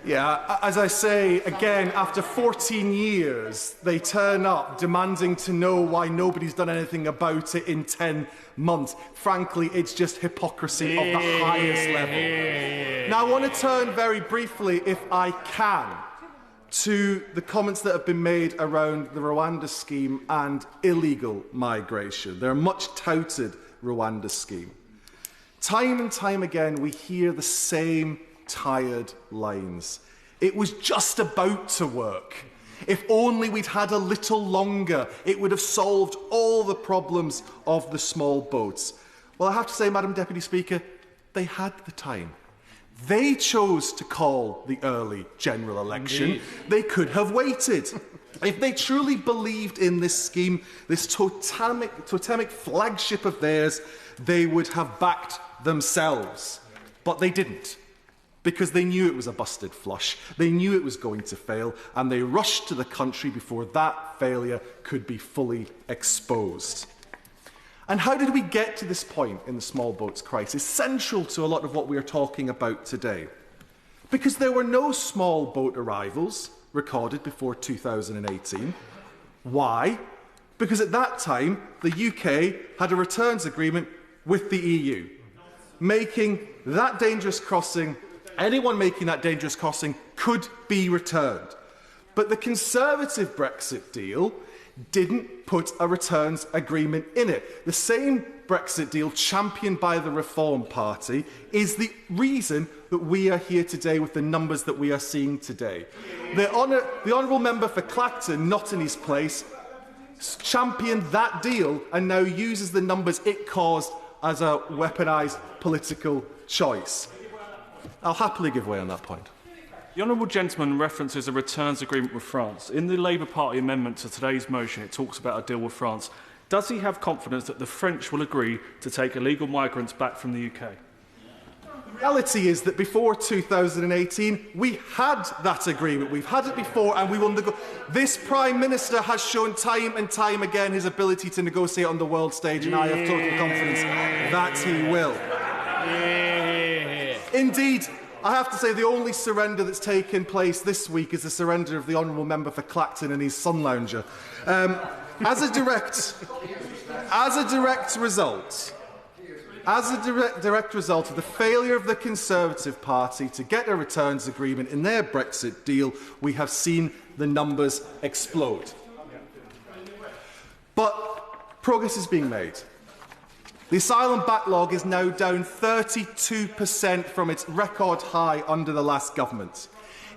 Yeah, as I say, again, after 14 years, they turn up demanding to know why nobody's done anything about it in 10 months. Frankly, it's just hypocrisy of the highest level. Now, I want to turn very briefly, if I can, to the comments that have been made around the Rwanda scheme and illegal migration. Their much touted Rwanda scheme. Time and time again, we hear the same tired lines. It was just about to work. If only we'd had a little longer, it would have solved all the problems of the small boats. Well, I have to say, Madam Deputy Speaker, they had the time. They chose to call the early general election. Indeed. They could have waited. If they truly believed in this scheme, this totemic flagship of theirs, they would have backed themselves. But they didn't, because they knew it was a busted flush. They knew it was going to fail, and they rushed to the country before that failure could be fully exposed. And how did we get to this point in the small boats crisis, central to a lot of what we are talking about today? Because there were no small boat arrivals recorded before 2018. Why? Because at that time, the UK had a returns agreement with the EU, making that dangerous crossing, anyone making that dangerous crossing could be returned. But the Conservative Brexit deal didn't put a returns agreement in it. The same Brexit deal championed by the Reform Party is the reason that we are here today with the numbers that we are seeing today. The Honourable Member for Clacton, not in his place, championed that deal and now uses the numbers it caused as a weaponised political choice. I'll happily give way on that point. The honourable gentleman references a returns agreement with France. In the Labour Party amendment to today's motion, it talks about a deal with France. Does he have confidence that the French will agree to take illegal migrants back from the UK? The reality is that before 2018, we had that agreement. We've had it before, and we will This Prime Minister has shown time and time again his ability to negotiate on the world stage, and I have total confidence that he will. Indeed, I have to say the only surrender that's taken place this week is the surrender of the Honourable Member for Clacton and his sun lounger. As a direct result of the failure of the Conservative Party to get a returns agreement in their Brexit deal, we have seen the numbers explode. But progress is being made. The asylum backlog is now down 32% from its record high under the last government.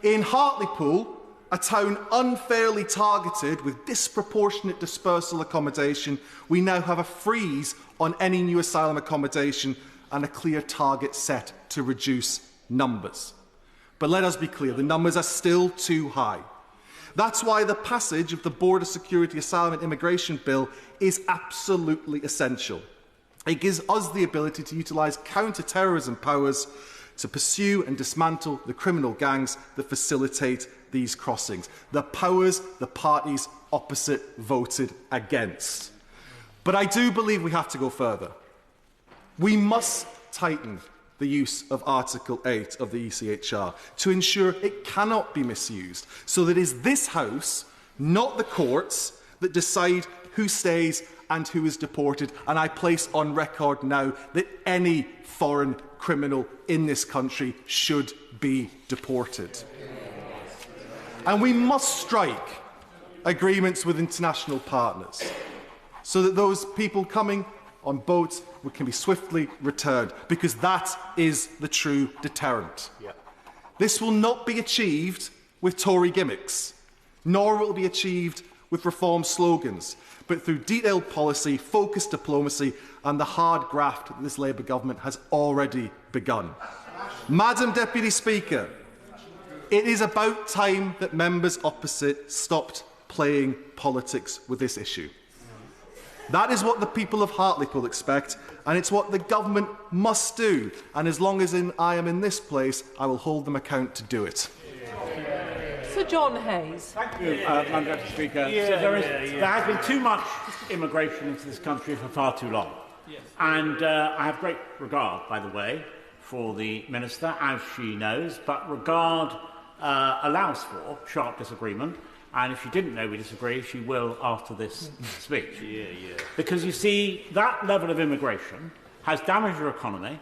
In Hartlepool, a town unfairly targeted with disproportionate dispersal accommodation, we now have a freeze on any new asylum accommodation and a clear target set to reduce numbers. But let us be clear, the numbers are still too high. That's why the passage of the Border Security, Asylum and Immigration Bill is absolutely essential. It gives us the ability to utilise counter-terrorism powers to pursue and dismantle the criminal gangs that facilitate these crossings. The powers the parties opposite voted against. But I do believe we have to go further. We must tighten the use of Article 8 of the ECHR to ensure it cannot be misused, so that it is this House, not the courts, that decide who stays and who is deported, and I place on record now that any foreign criminal in this country should be deported. And we must strike agreements with international partners so that those people coming on boats can be swiftly returned, because that is the true deterrent. This will not be achieved with Tory gimmicks, nor will it be achieved with reform slogans, but through detailed policy, focused diplomacy and the hard graft that this Labour government has already begun. Madam Deputy Speaker, it is about time that members opposite stopped playing politics with this issue. That is what the people of Hartlepool expect, and it's what the government must do. And as long as I am in this place, I will hold them account to do it. Sir John Hayes. Thank you, Madam Deputy Speaker. There has been too much immigration into this country for far too long. And I have great regard, by the way, for the Minister, as she knows, but regard allows for sharp disagreement. And if she didn't know we disagree, she will after this speech. Because you see, that level of immigration has damaged our economy.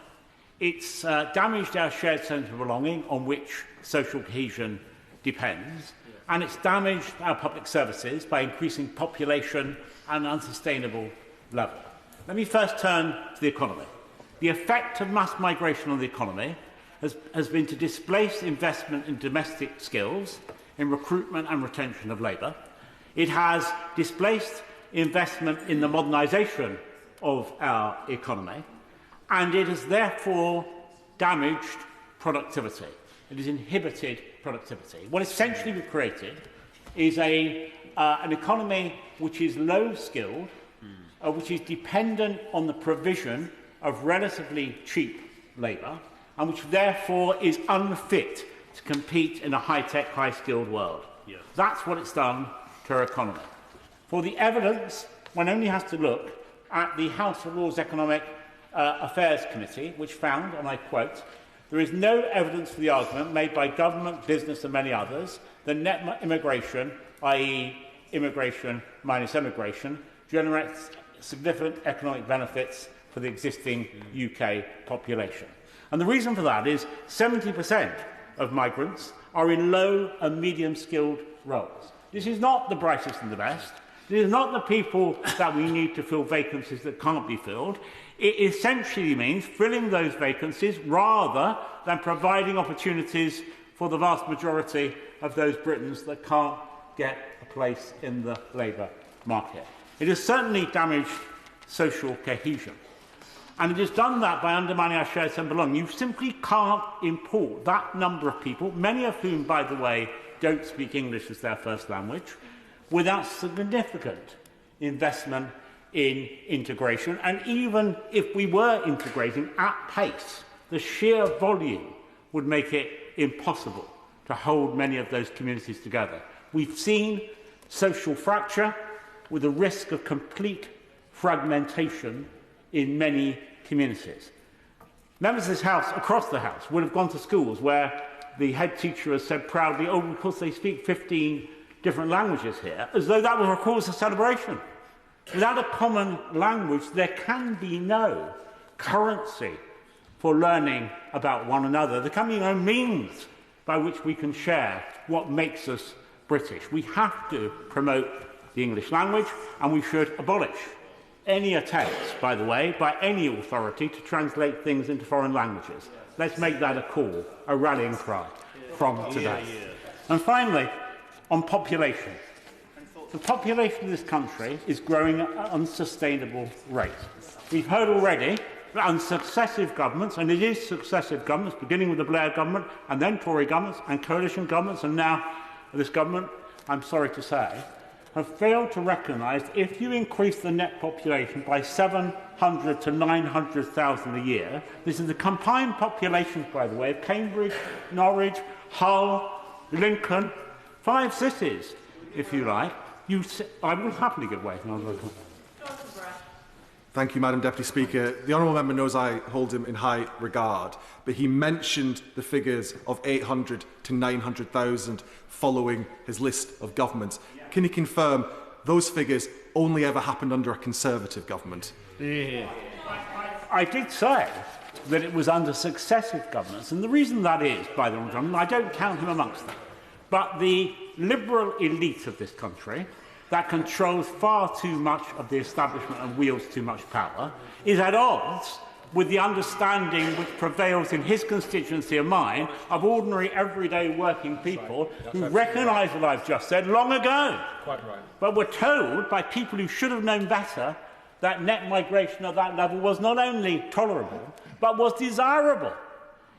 It's damaged our shared sense of belonging on which social cohesion depends. And it's damaged our public services by increasing population at an unsustainable level. Let me first turn to the economy. The effect of mass migration on the economy has been to displace investment in domestic skills, in recruitment and retention of labour. It has displaced investment in the modernisation of our economy, and it has therefore damaged productivity. It has inhibited productivity. What essentially we've created is an economy which is low-skilled, which is dependent on the provision of relatively cheap labour, and which therefore is unfit to compete in a high-tech, high-skilled world. That's what it's done to our economy. For the evidence, one only has to look at the House of Lords Economic Affairs Committee, which found, and I quote, "There is no evidence for the argument made by government, business and many others that net immigration, i.e. immigration minus emigration, generates significant economic benefits for the existing UK population." And the reason for that is 70% of migrants are in low and medium-skilled roles. This is not the brightest and the best. This is not the people that we need to fill vacancies that can't be filled. It essentially means filling those vacancies rather than providing opportunities for the vast majority of those Britons that can't get a place in the labour market. It has certainly damaged social cohesion. And it has done that by undermining our shared sense of belonging. You simply can't import that number of people, many of whom, by the way, don't speak English as their first language, without significant investment in integration. And even if we were integrating at pace, the sheer volume would make it impossible to hold many of those communities together. We've seen social fracture with the risk of complete fragmentation in many communities. Members of this House, across the House, would have gone to schools where the head teacher has said proudly, "Oh, because they speak 15 different languages here," as though that was a cause of celebration. Without a common language, there can be no currency for learning about one another. There can be no means by which we can share what makes us British. We have to promote the English language, and we should abolish any attempts, by the way, by any authority to translate things into foreign languages. Let's make that a call, a rallying cry from today. And finally, on population. The population of this country is growing at an unsustainable rate. We've heard already that on successive governments, and it is successive governments, beginning with the Blair government, and then Tory governments, and coalition governments, and now this government, I'm sorry to say, have failed to recognise that if you increase the net population by 700 to 900,000 a year, this is the combined populations, by the way, of Cambridge, Norwich, Hull, Lincoln, 5 cities, if you like. I will happily give way. Thank you, Madam Deputy Speaker. The honourable member knows I hold him in high regard, but he mentioned the figures of 800 to 900,000 following his list of governments. Can he confirm those figures only ever happened under a Conservative government? I did say that it was under successive governments, and the reason that is, by the way, I don't count him amongst them, but the liberal elite of this country that controls far too much of the establishment and wields too much power is at odds with the understanding which prevails in his constituency and mine of ordinary, everyday working people who recognise what I've just said long ago. Quite right. But were told by people who should have known better that net migration at that level was not only tolerable, but was desirable.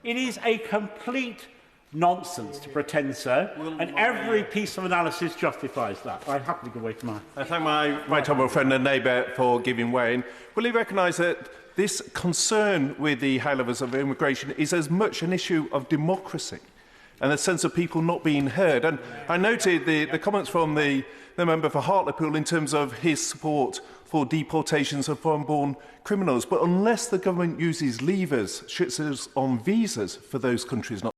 It is a complete nonsense to pretend so, and every piece of analysis justifies that. I happily give way to mine. I thank my right honourable friend and neighbour for giving way in. Will he recognise that this concern with the high levels of immigration is as much an issue of democracy and a sense of people not being heard? And I noted the comments from the member for Hartlepool in terms of his support for deportations of foreign-born criminals. But unless the government uses levers, such as on visas, for those countries not